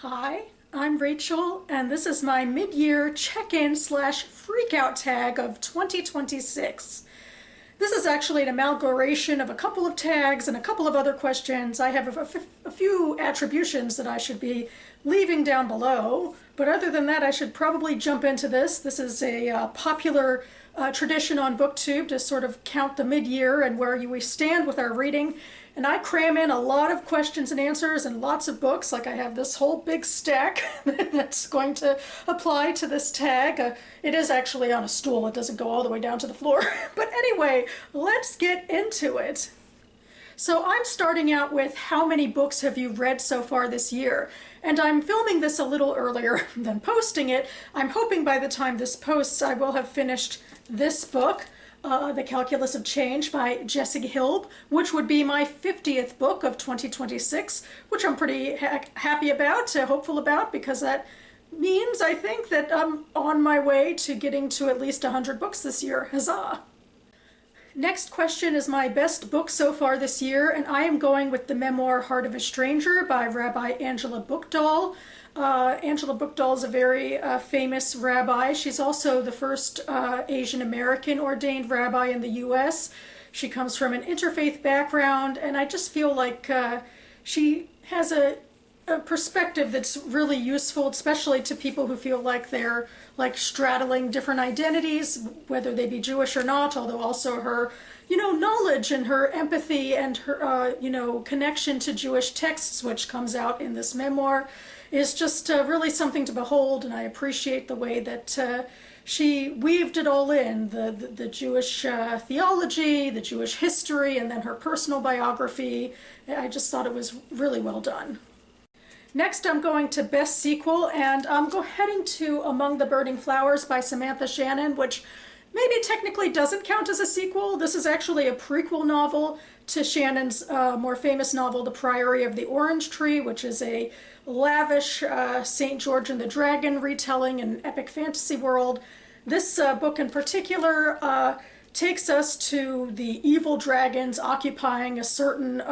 Hi, I'm Rachel, and this is my mid-year check-in slash freakout tag of 2026. This is actually an amalgamation of a couple of tags and a couple of other questions. I have a few attributions that I should be leaving down below, but other than that, I should probably jump into this. This is a popular tradition on booktube to sort of count the mid-year and where we stand with our reading. And I cram in a lot of questions and answers and lots of books. Like I have this whole big stack that's going to apply to this tag. It is actually on a stool. It doesn't go all the way down to the floor. But anyway, let's get into it. So I'm starting out with how many books have you read so far this year? And I'm filming this a little earlier than posting it. I'm hoping by the time this posts, I will have finished this book. The Calculus of Change by Jessie Hilb, which would be my 50th book of 2026, which I'm pretty happy about, hopeful about, because that means, I think, that I'm on my way to getting to at least 100 books this year. Huzzah! Next question is my best book so far this year, and I am going with the memoir Heart of a Stranger by Rabbi Angela Bookdahl. Angela Bookdahl is a very famous rabbi. She's also the first Asian American ordained rabbi in the U.S. She comes from an interfaith background, and I just feel like she has a perspective that's really useful, especially to people who feel like they're like straddling different identities, whether they be Jewish or not, although also her, knowledge and her empathy and her, connection to Jewish texts, which comes out in this memoir, is just really something to behold, and I appreciate the way that she weaved it all in, the Jewish theology, the Jewish history, and then her personal biography. I just thought it was really well done. Next, I'm going to Best Sequel, and I'm heading to Among the Burning Flowers by Samantha Shannon, which maybe technically doesn't count as a sequel. This is actually a prequel novel to Shannon's more famous novel, The Priory of the Orange Tree, which is a lavish St. George and the Dragon retelling in epic fantasy world. This book in particular takes us to the evil dragons occupying a certain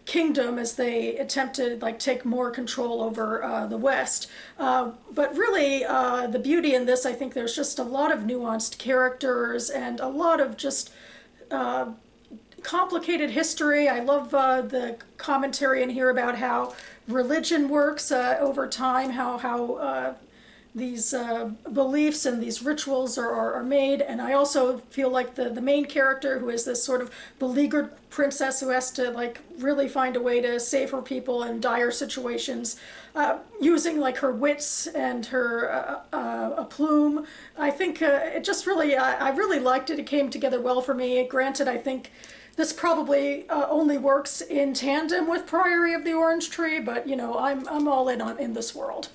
kingdom as they attempt to take more control over the West. But really, the beauty in this, I think there's just a lot of nuanced characters and a lot of just complicated history. I love the commentary in here about how religion works over time, how these beliefs and these rituals are made. And I also feel like the main character, who is this sort of beleaguered princess who has to really find a way to save her people in dire situations, using her wits and her aplomb. I think it just really, I really liked it. It came together well for me. Granted, I think this probably only works in tandem with Priory of the Orange Tree, but I'm all in this world.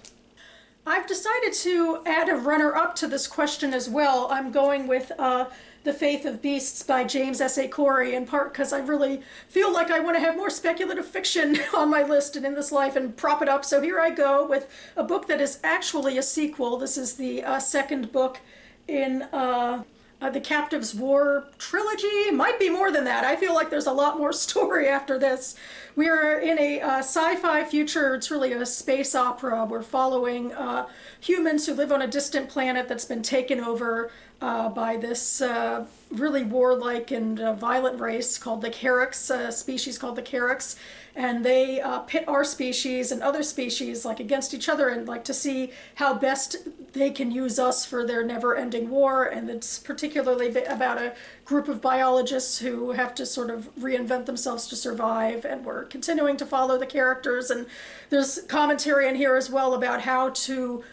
I've decided to add a runner-up to this question as well. I'm going with The Faith of Beasts by James S.A. Corey, in part because I really feel like I want to have more speculative fiction on my list and in this life and prop it up. So here I go with a book that is actually a sequel. This is the second book in the Captives' War trilogy. Might be more than that. I feel like there's a lot more story after this. We are in a sci-fi future. It's really a space opera. We're following humans who live on a distant planet that's been taken over by this really warlike and violent race called the Carracks, a species called the Carracks. And they pit our species and other species against each other, and to see how best they can use us for their never-ending war. And it's particularly about a group of biologists who have to sort of reinvent themselves to survive, and we're continuing to follow the characters. And there's commentary in here as well about how to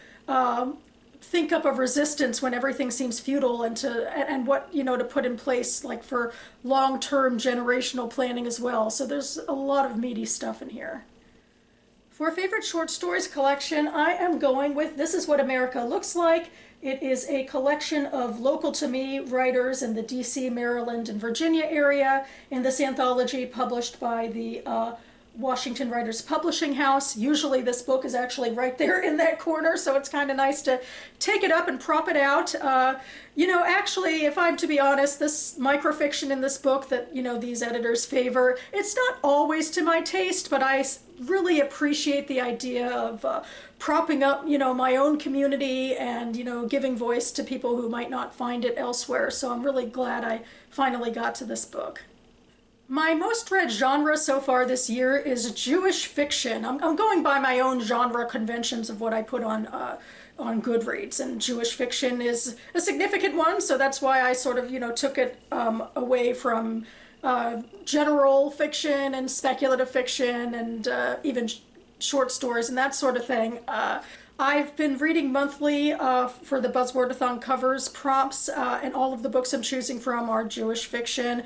think up of resistance when everything seems futile, and what to put in place for long-term generational planning as well. So there's a lot of meaty stuff in here. For favorite short stories collection, I am going with This Is What America Looks Like. It is a collection of local to me writers in the DC, Maryland, and Virginia area in this anthology published by the Washington Writers Publishing House. Usually this book is actually right there in that corner, so it's kind of nice to take it up and prop it out. You know, actually, if I'm to be honest, this microfiction in this book that, you know, these editors favor, it's not always to my taste, but I really appreciate the idea of propping up, you know, my own community and, you know, giving voice to people who might not find it elsewhere. So I'm really glad I finally got to this book. My most read genre so far this year is Jewish fiction. I'm going by my own genre conventions of what I put on Goodreads, and Jewish fiction is a significant one, so that's why I sort of, you know, took it away from general fiction and speculative fiction and even short stories and that sort of thing. I've been reading monthly for the Buzzwordathon covers prompts, and all of the books I'm choosing from are Jewish fiction.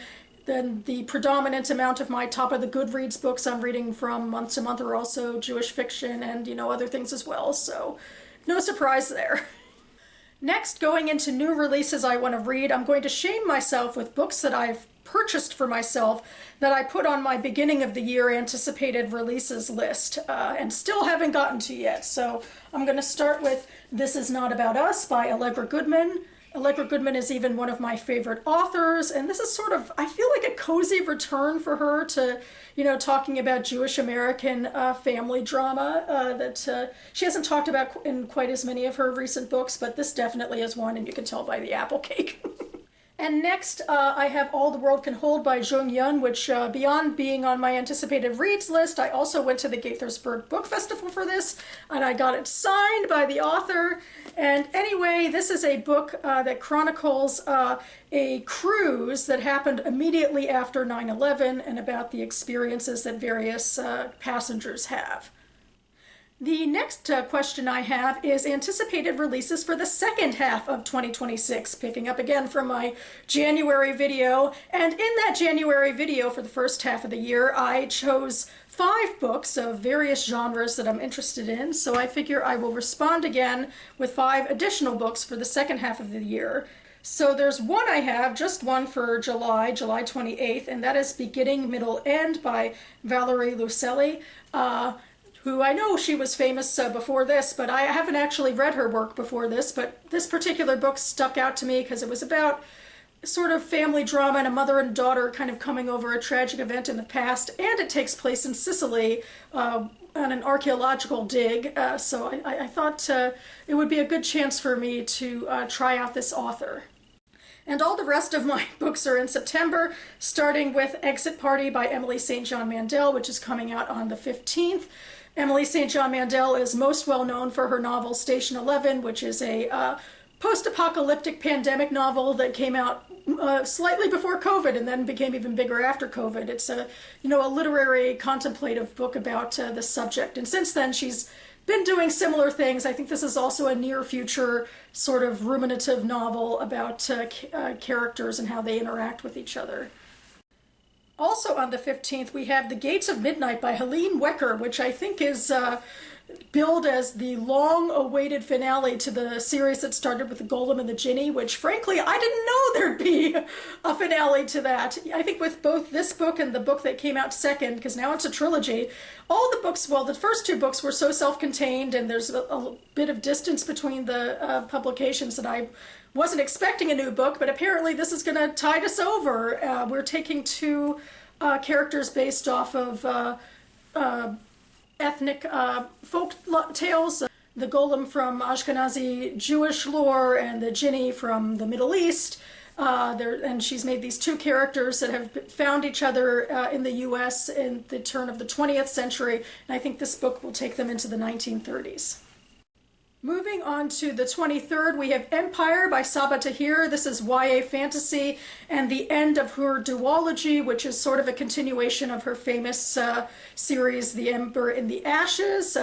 Then the predominant amount of my top of the Goodreads books I'm reading from month to month are also Jewish fiction and, you know, other things as well, so no surprise there. Next, going into new releases I want to read, I'm going to shame myself with books that I've purchased for myself that I put on my beginning of the year anticipated releases list and still haven't gotten to yet. So I'm going to start with This Is Not About Us by Allegra Goodman. Allegra Goodman is even one of my favorite authors, and this is sort of, I feel like, a cozy return for her to, you know, talking about Jewish American family drama that she hasn't talked about in quite as many of her recent books, but this definitely is one, and you can tell by the apple cake. And next, I have All the World Can Hold by Jung Yun, which beyond being on my anticipated reads list, I also went to the Gaithersburg Book Festival for this, and I got it signed by the author. And anyway, this is a book that chronicles a cruise that happened immediately after 9/11 and about the experiences that various passengers have. The next question I have is anticipated releases for the second half of 2026, picking up again from my January video. And in that January video for the first half of the year, I chose 5 books of various genres that I'm interested in, so I figure I will respond again with 5 additional books for the second half of the year. So there's one I have, just one for July 28th, and that is Beginning, Middle, End by Valerie Lucelli. Who I know she was famous before this, but I haven't actually read her work before this, but this particular book stuck out to me because it was about sort of family drama and a mother and daughter kind of coming over a tragic event in the past, and it takes place in Sicily on an archaeological dig, so I thought it would be a good chance for me to try out this author. And all the rest of my books are in September, starting with Exit Party by Emily St. John Mandel, which is coming out on the 15th. Emily St. John Mandel is most well known for her novel Station 11, which is a post-apocalyptic pandemic novel that came out slightly before COVID and then became even bigger after COVID. It's a, you know, a literary contemplative book about the subject. And since then, she's been doing similar things. I think this is also a near future sort of ruminative novel about characters and how they interact with each other. Also on the 15th, we have The Gates of Midnight by Helene Wecker, which I think is billed as the long-awaited finale to the series that started with The Golem and the Jinni, which frankly, I didn't know there'd be a finale to that. I think with both this book and the book that came out second, because now it's a trilogy, all the books, well, the first 2 books were so self-contained, and there's a bit of distance between the publications that I wasn't expecting a new book, but apparently this is going to tide us over. We're taking 2 characters based off of ethnic folk tales. The Golem from Ashkenazi Jewish lore and the Jinni from the Middle East. And she's made these 2 characters that have found each other in the U.S. in the turn of the 20th century, and I think this book will take them into the 1930s. Moving on to the 23rd, we have Empire by Saba Tahir. This is YA fantasy and the end of her duology, which is sort of a continuation of her famous series, The Ember in the Ashes,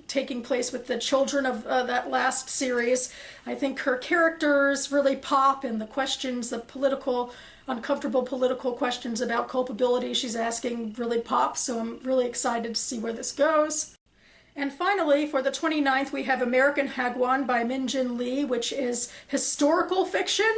taking place with the children of that last series. I think her characters really pop, and the questions, the uncomfortable political questions about culpability she's asking really pop, so I'm really excited to see where this goes. And finally, for the 29th, we have American Hagwon by Min-Jin Lee, which is historical fiction,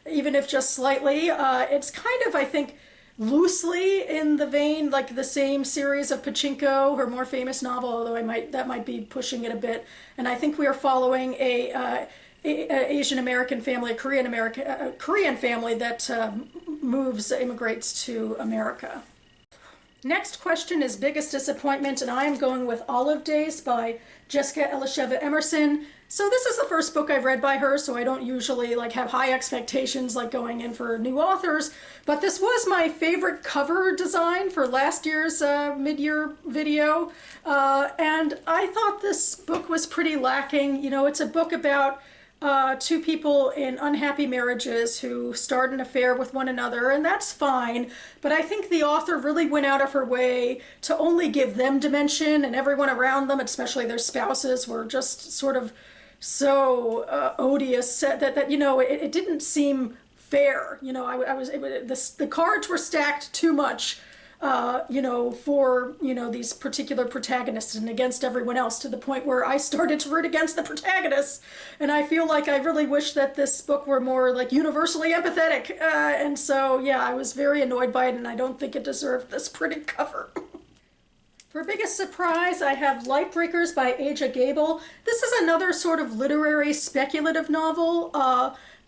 even if just slightly. It's kind of, I think, loosely in the vein, like the same series of Pachinko, her more famous novel, although that might be pushing it a bit. And I think we are following a Asian American family, a Korean family that immigrates to America. Next question is biggest disappointment, and I am going with Olive Days by Jessica Elisheva Emerson. So this is the first book I've read by her, so I don't usually like have high expectations like going in for new authors, but this was my favorite cover design for last year's mid-year video, and I thought this book was pretty lacking. You know, it's a book about two people in unhappy marriages who start an affair with one another, and that's fine, but I think the author really went out of her way to only give them dimension, and everyone around them, especially their spouses, were just sort of so odious that you know, it didn't seem fair. You know, the cards were stacked too much, you know, for, you know, these particular protagonists and against everyone else, to the point where I started to root against the protagonists. And I feel like I really wish that this book were more like universally empathetic. And so, yeah, I was very annoyed by it, and I don't think it deserved this pretty cover. For biggest surprise, I have Lightbreakers by Aja Gabel. This is another sort of literary speculative novel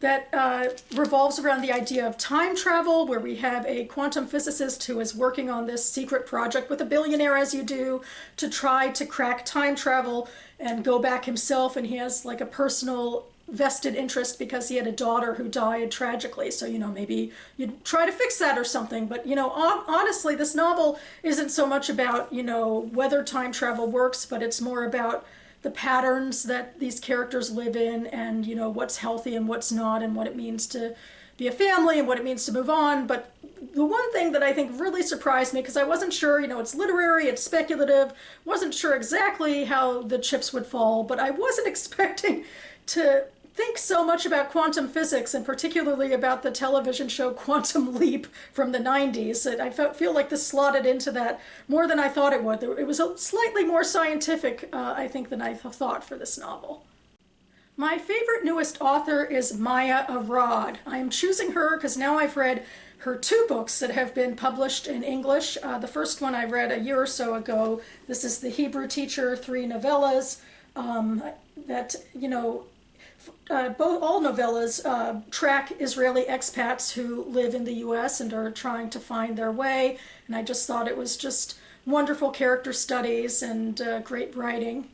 that revolves around the idea of time travel, where we have a quantum physicist who is working on this secret project with a billionaire, as you do, to try to crack time travel and go back himself, and he has like a personal vested interest because he had a daughter who died tragically, so you know, maybe you'd try to fix that or something. But you know, honestly, this novel isn't so much about, you know, whether time travel works, but it's more about the patterns that these characters live in, and you know, what's healthy and what's not, and what it means to be a family and what it means to move on. But the one thing that I think really surprised me, because I wasn't sure, you know, it's literary, it's speculative, wasn't sure exactly how the chips would fall, but I wasn't expecting to think so much about quantum physics, and particularly about the television show Quantum Leap from the 90s. I feel like this slotted into that more than I thought it would. It was a slightly more scientific, I think, than I thought for this novel. My favorite newest author is Maya Arad. I am choosing her because now I've read her two books that have been published in English. The first one I read a year or so ago. This is The Hebrew Teacher, 3 novellas that, you know, all novellas track Israeli expats who live in the US and are trying to find their way, and I just thought it was just wonderful character studies and great writing.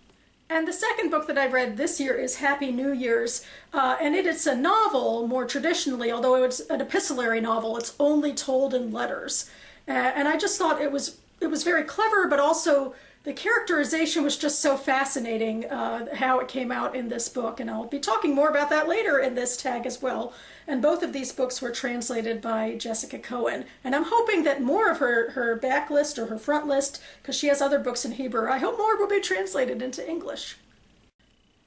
And the second book that I read this year is Happy New Year's, and it's a novel more traditionally, although it's an epistolary novel. It's only told in letters, and I just thought it was very clever, but also the characterization was just so fascinating, how it came out in this book, and I'll be talking more about that later in this tag as well. And both of these books were translated by Jessica Cohen, and I'm hoping that more of her backlist or her front list, because she has other books in Hebrew, I hope more will be translated into English.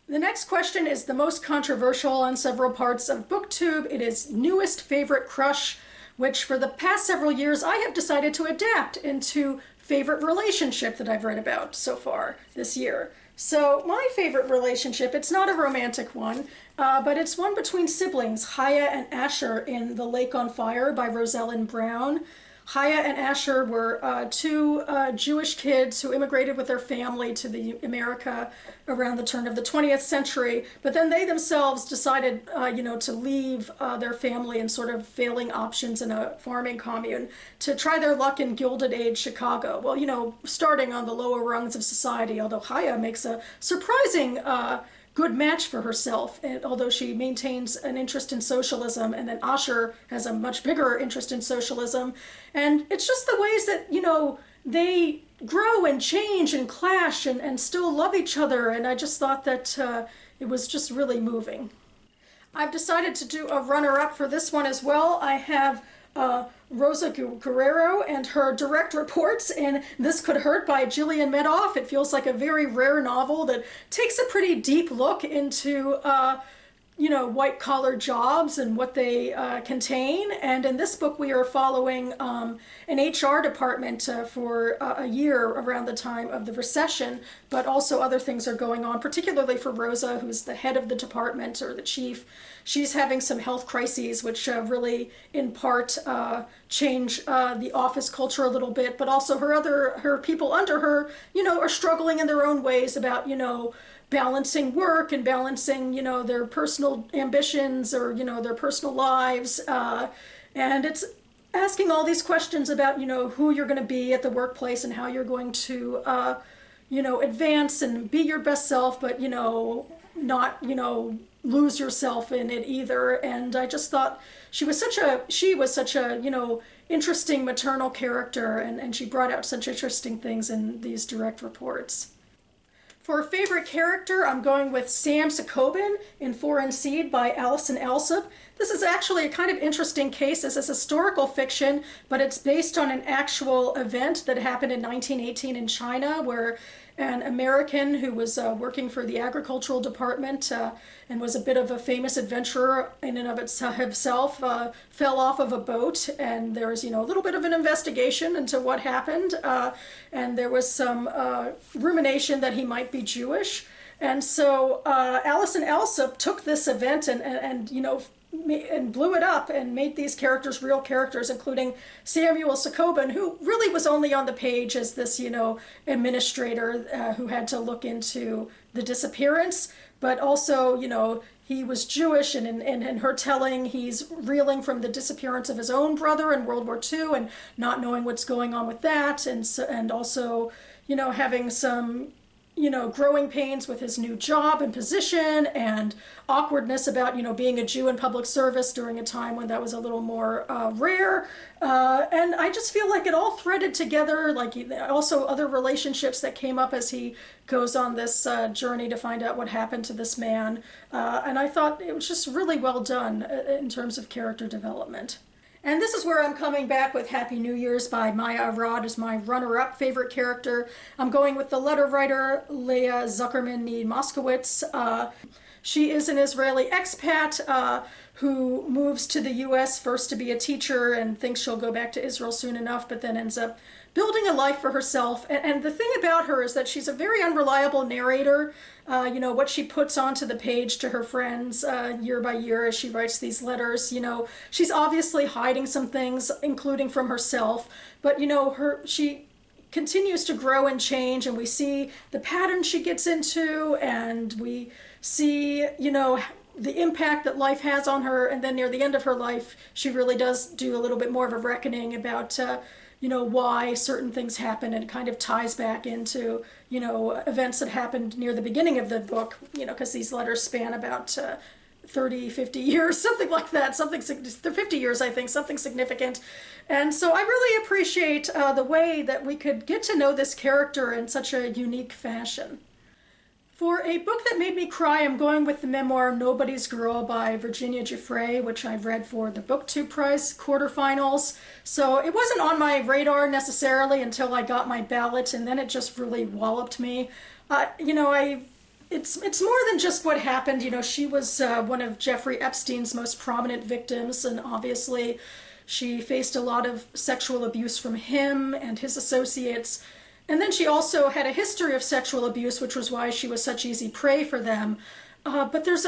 The next question is the most controversial on several parts of BookTube. It is Newest Favorite Crush, which for the past several years I have decided to adapt into favorite relationship that I've read about so far this year. So my favorite relationship, it's not a romantic one, but it's one between siblings, Chaya and Asher, in The Lake on Fire by Rosalind Brown. Chaya and Asher were two Jewish kids who immigrated with their family to America around the turn of the 20th century, but then they themselves decided, you know, to leave their family and sort of failing options in a farming commune to try their luck in Gilded Age Chicago. Well, you know, starting on the lower rungs of society, although Chaya makes a surprising good match for herself, and although she maintains an interest in socialism, and then Asher has a much bigger interest in socialism. And it's just the ways that, you know, they grow and change and clash and still love each other, and I just thought that it was just really moving. I've decided to do a runner-up for this one as well. I have Rosa Guerrero and her direct reports in This Could Hurt by Gillian Medoff. It feels like a very rare novel that takes a pretty deep look into white collar jobs and what they contain. And in this book, we are following an HR department for a year around the time of the recession, but also other things are going on, particularly for Rosa, who's the head of the department or the chief. She's having some health crises, which really, in part, change the office culture a little bit. But also, her people under her, are struggling in their own ways about, balancing work and balancing, their personal ambitions or, their personal lives. And it's asking all these questions about, who you're going to be at the workplace and how you're going to, advance and be your best self, but, not, lose yourself in it either. And I just thought she was such a, interesting maternal character, and she brought out such interesting things in these direct reports. For a favorite character, I'm going with Sam Sokoban in Foreign Seed by Alison Alsop. This is actually a kind of interesting case. This is historical fiction, but it's based on an actual event that happened in 1918 in China, where an American who was working for the agricultural department and was a bit of a famous adventurer in and of himself fell off of a boat, and there was a little bit of an investigation into what happened, and there was some rumination that he might be Jewish. And so Alison Alsop took this event and blew it up and made these characters real characters, including Samuel Sokoban, who really was only on the page as this, administrator who had to look into the disappearance. But also, he was Jewish, and in her telling, he's reeling from the disappearance of his own brother in World War II and not knowing what's going on with that, and also, having some growing pains with his new job and position, and awkwardness about, being a Jew in public service during a time when that was a little more rare. And I just feel like it all threaded together, like also other relationships that came up as he goes on this journey to find out what happened to this man. And I thought it was just really well done in terms of character development. And this is where I'm coming back with Happy New Year's by Maya Arad as my runner-up favorite character. I'm going with the letter writer Leah Zuckerman Need Moskowitz. She is an Israeli expat who moves to the US first to be a teacher and thinks she'll go back to Israel soon enough, but then ends up building a life for herself. And the thing about her is that she's a very unreliable narrator. What she puts onto the page to her friends year by year as she writes these letters, she's obviously hiding some things, including from herself, but she continues to grow and change, and we see the patterns she gets into, and we see, the impact that life has on her. And then near the end of her life, she really does do a little bit more of a reckoning about why certain things happen, and it kind of ties back into, events that happened near the beginning of the book, because these letters span about 30, 50 years, something like that, 50 years, I think, something significant. And so I really appreciate the way that we could get to know this character in such a unique fashion. For a book that made me cry, I'm going with the memoir Nobody's Girl by Virginia Giuffre, which I've read for the BookTube Prize quarterfinals. So it wasn't on my radar necessarily until I got my ballot, and then it just really walloped me. It's more than just what happened. She was one of Jeffrey Epstein's most prominent victims, and obviously she faced a lot of sexual abuse from him and his associates. And then she also had a history of sexual abuse, which was why she was such easy prey for them. But there's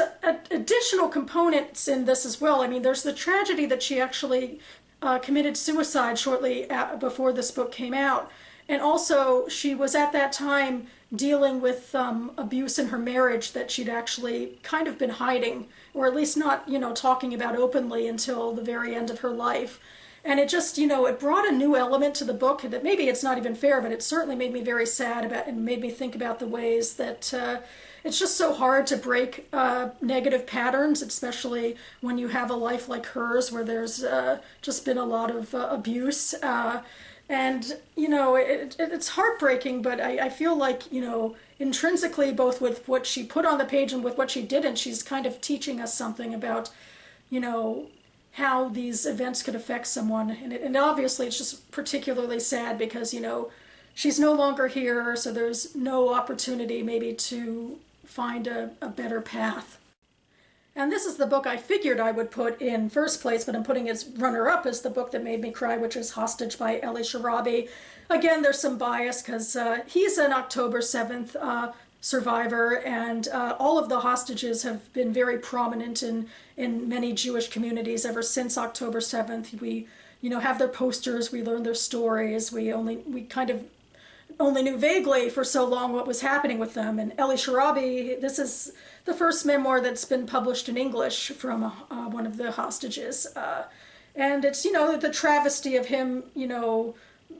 additional components in this as well. I mean, there's the tragedy that she actually committed suicide shortly before this book came out. And also, she was at that time dealing with abuse in her marriage that she'd actually kind of been hiding, or at least not, talking about openly until the very end of her life. And it just, it brought a new element to the book that maybe it's not even fair, but it certainly made me very sad about, and made me think about the ways that it's just so hard to break negative patterns, especially when you have a life like hers where there's just been a lot of abuse. And, it's heartbreaking, but I feel like, intrinsically, both with what she put on the page and with what she didn't, she's kind of teaching us something about, how these events could affect someone. And obviously it's just particularly sad because, she's no longer here, so there's no opportunity maybe to find a better path. And this is the book I figured I would put in first place, but I'm putting as runner-up as the book that made me cry, which is Hostage by Elie Sharabi. Again, there's some bias because he's an October 7th survivor, and all of the hostages have been very prominent in many Jewish communities ever since October 7th. We, have their posters, we learn their stories, we kind of only knew vaguely for so long what was happening with them. And Elie Sharabi, this is the first memoir that's been published in English from one of the hostages. And it's, the travesty of him,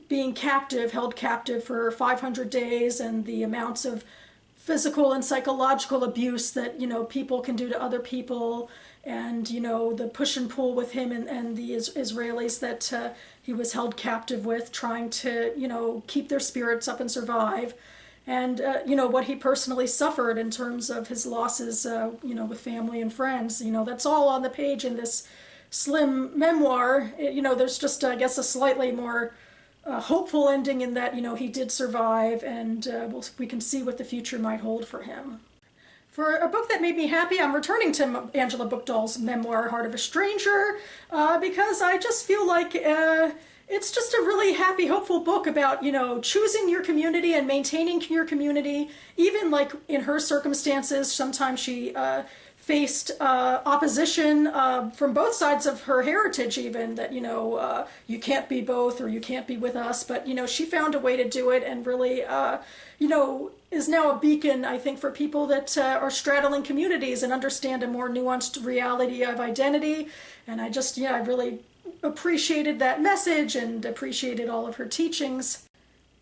being captive, held captive for 500 days, and the amounts of physical and psychological abuse that, people can do to other people, and, the push and pull with him and the Israelis that he was held captive with, trying to, keep their spirits up and survive. And, what he personally suffered in terms of his losses, with family and friends. That's all on the page in this slim memoir. There's just, I guess, a slightly more hopeful ending in that, he did survive, and we can see what the future might hold for him. For a book that made me happy, I'm returning to Angela Bookdahl's memoir, Heart of a Stranger, because I just feel like it's just a really happy, hopeful book about, choosing your community and maintaining your community. Even like in her circumstances, sometimes she faced opposition from both sides of her heritage, even that, you can't be both, or you can't be with us. But, she found a way to do it, and really, is now a beacon, I think, for people that are straddling communities and understand a more nuanced reality of identity. And I really appreciated that message and appreciated all of her teachings.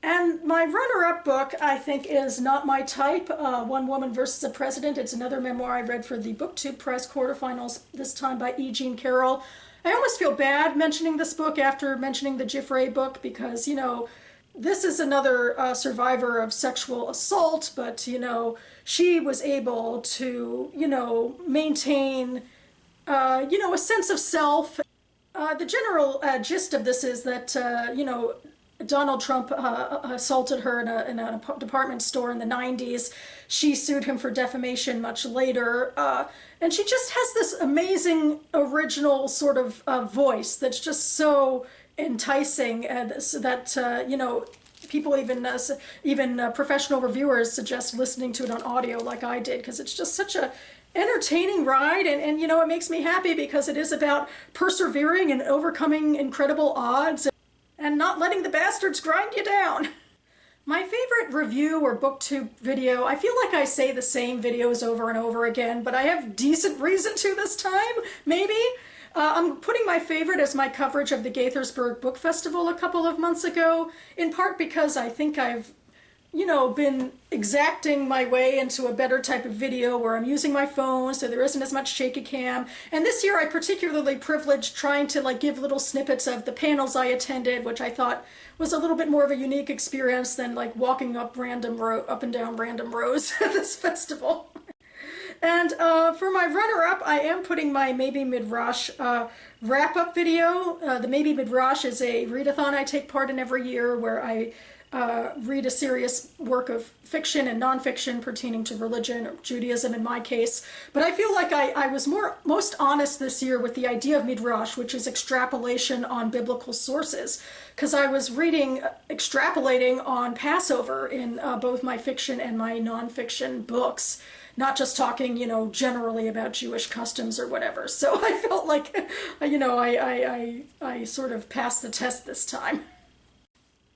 And my runner-up book, I think, is Not My Type, One Woman versus a President. It's another memoir I read for the BookTube Press quarterfinals, this time by E. Jean Carroll. I almost feel bad mentioning this book after mentioning the Giffray book because, this is another survivor of sexual assault, but, she was able to, maintain, a sense of self. The general gist of this is that, Donald Trump assaulted her in a department store in the 90s. She sued him for defamation much later. And she just has this amazing original sort of voice that's just so enticing, that, people even professional reviewers suggest listening to it on audio like I did, because it's just such a entertaining ride, and it makes me happy because it is about persevering and overcoming incredible odds and not letting the bastards grind you down. My favorite review or booktube video, I feel like I say the same videos over and over again, but I have decent reason to this time, maybe. I'm putting my favorite as my coverage of the Gaithersburg Book Festival a couple of months ago, in part because I think I've been exacting my way into a better type of video where I'm using my phone so there isn't as much shaky cam. And this year I particularly privileged trying to give little snippets of the panels I attended, which I thought was a little bit more of a unique experience than walking up and down random rows at this festival. And for my runner-up, I am putting my Maybe Midrash wrap-up video. The Maybe Midrash is a readathon I take part in every year where I read a serious work of fiction and nonfiction pertaining to religion, or Judaism in my case. But I feel like I was most honest this year with the idea of Midrash, which is extrapolation on biblical sources, because I was extrapolating on Passover in both my fiction and my nonfiction books, not just talking, generally about Jewish customs or whatever. So I felt like, I sort of passed the test this time.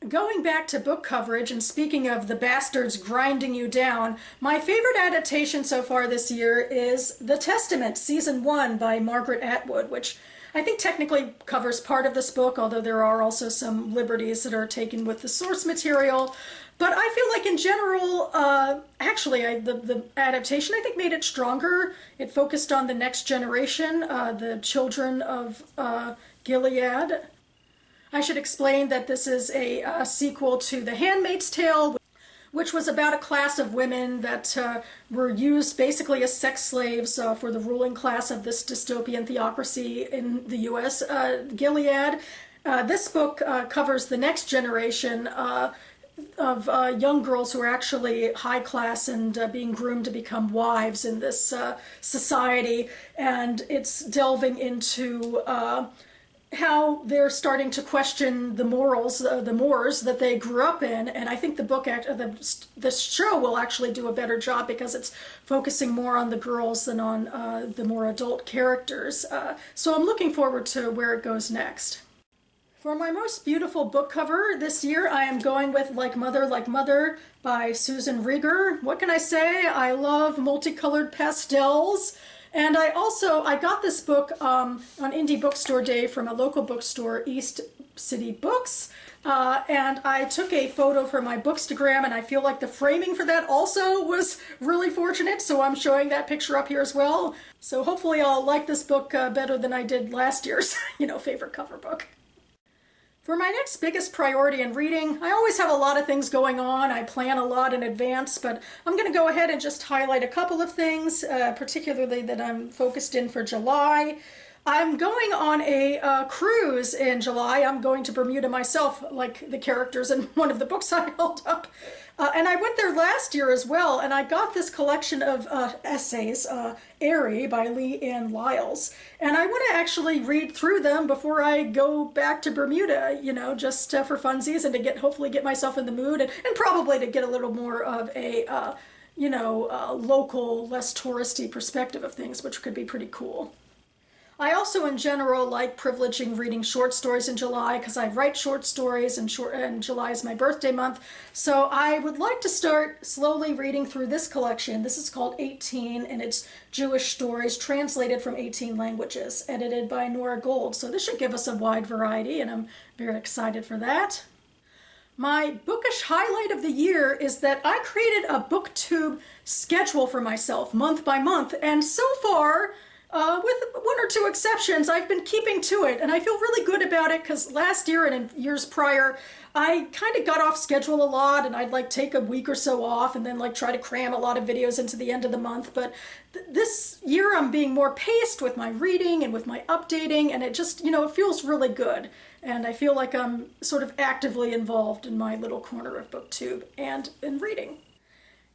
Going back to book coverage, and speaking of the bastards grinding you down, my favorite adaptation so far this year is The Testament, Season 1 by Margaret Atwood, which I think technically covers part of this book, although there are also some liberties that are taken with the source material. But I feel like in general, the adaptation, I think, made it stronger. It focused on the next generation, the children of Gilead. I should explain that this is a sequel to The Handmaid's Tale, which was about a class of women that were used basically as sex slaves for the ruling class of this dystopian theocracy in the U.S., Gilead. This book covers the next generation, young girls who are actually high class and being groomed to become wives in this society, and it's delving into how they're starting to question the morals, the mores that they grew up in. And I think the show will actually do a better job because it's focusing more on the girls than on the more adult characters. So I'm looking forward to where it goes next. For my most beautiful book cover this year, I am going with Like Mother by Susan Rieger. What can I say? I love multicolored pastels. And I got this book on Indie Bookstore Day from a local bookstore, East City Books. And I took a photo for my Bookstagram, and I feel like the framing for that also was really fortunate, so I'm showing that picture up here as well. So hopefully I'll like this book better than I did last year's, favorite cover book. For my next biggest priority in reading, I always have a lot of things going on. I plan a lot in advance, but I'm going to go ahead and just highlight a couple of things, particularly that I'm focused in for July. I'm going on a cruise in July. I'm going to Bermuda myself, like the characters in one of the books I held up. And I went there last year as well, and I got this collection of essays, Airy by Lee Ann Lyles. And I want to actually read through them before I go back to Bermuda, just for funsies and to hopefully get myself in the mood and probably to get a little more of a, local, less touristy perspective of things, which could be pretty cool. I also, in general, like privileging reading short stories in July because I write short stories and July is my birthday month. So I would like to start slowly reading through this collection. This is called 18, and it's Jewish stories translated from 18 languages, edited by Nora Gold. So this should give us a wide variety, and I'm very excited for that. My bookish highlight of the year is that I created a booktube schedule for myself month by month, and so far, with one or two exceptions, I've been keeping to it, and I feel really good about it because last year and in years prior, I kind of got off schedule a lot, and I'd take a week or so off and then try to cram a lot of videos into the end of the month. But this year I'm being more paced with my reading and with my updating, and it just, it feels really good. And I feel like I'm sort of actively involved in my little corner of booktube and in reading.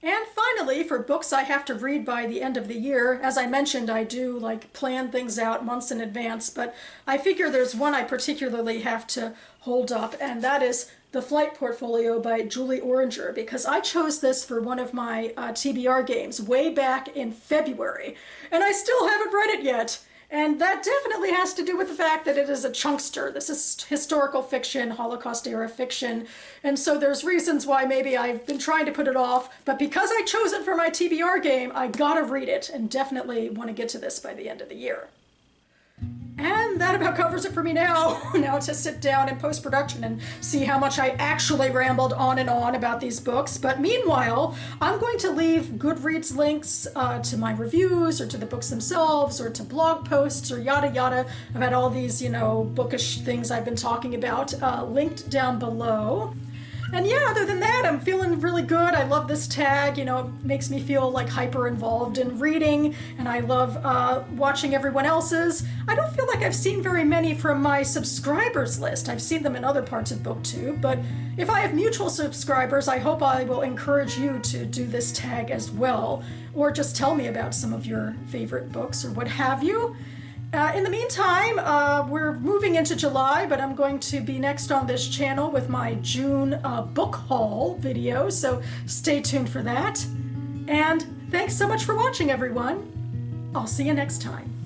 And finally, for books I have to read by the end of the year, as I mentioned, I do plan things out months in advance, but I figure there's one I particularly have to hold up, and that is The Flight Portfolio by Julie Oranger, because I chose this for one of my TBR games way back in February, and I still haven't read it yet. And that definitely has to do with the fact that it is a chunkster. This is historical fiction, Holocaust-era fiction, and so there's reasons why maybe I've been trying to put it off, but because I chose it for my TBR game, I gotta read it, and definitely want to get to this by the end of the year. And that about covers it for me now. Now to sit down in post-production and see how much I actually rambled on and on about these books. But meanwhile, I'm going to leave Goodreads links to my reviews or to the books themselves or to blog posts or yada yada about all these, bookish things I've been talking about linked down below. And yeah, other than that, I'm feeling really good. I love this tag, it makes me feel hyper involved in reading, and I love watching everyone else's. I don't feel like I've seen very many from my subscribers list. I've seen them in other parts of BookTube, but if I have mutual subscribers, I hope I will encourage you to do this tag as well, or just tell me about some of your favorite books or what have you. In the meantime, we're moving into July, but I'm going to be next on this channel with my June book haul video, so stay tuned for that. And thanks so much for watching, everyone. I'll see you next time.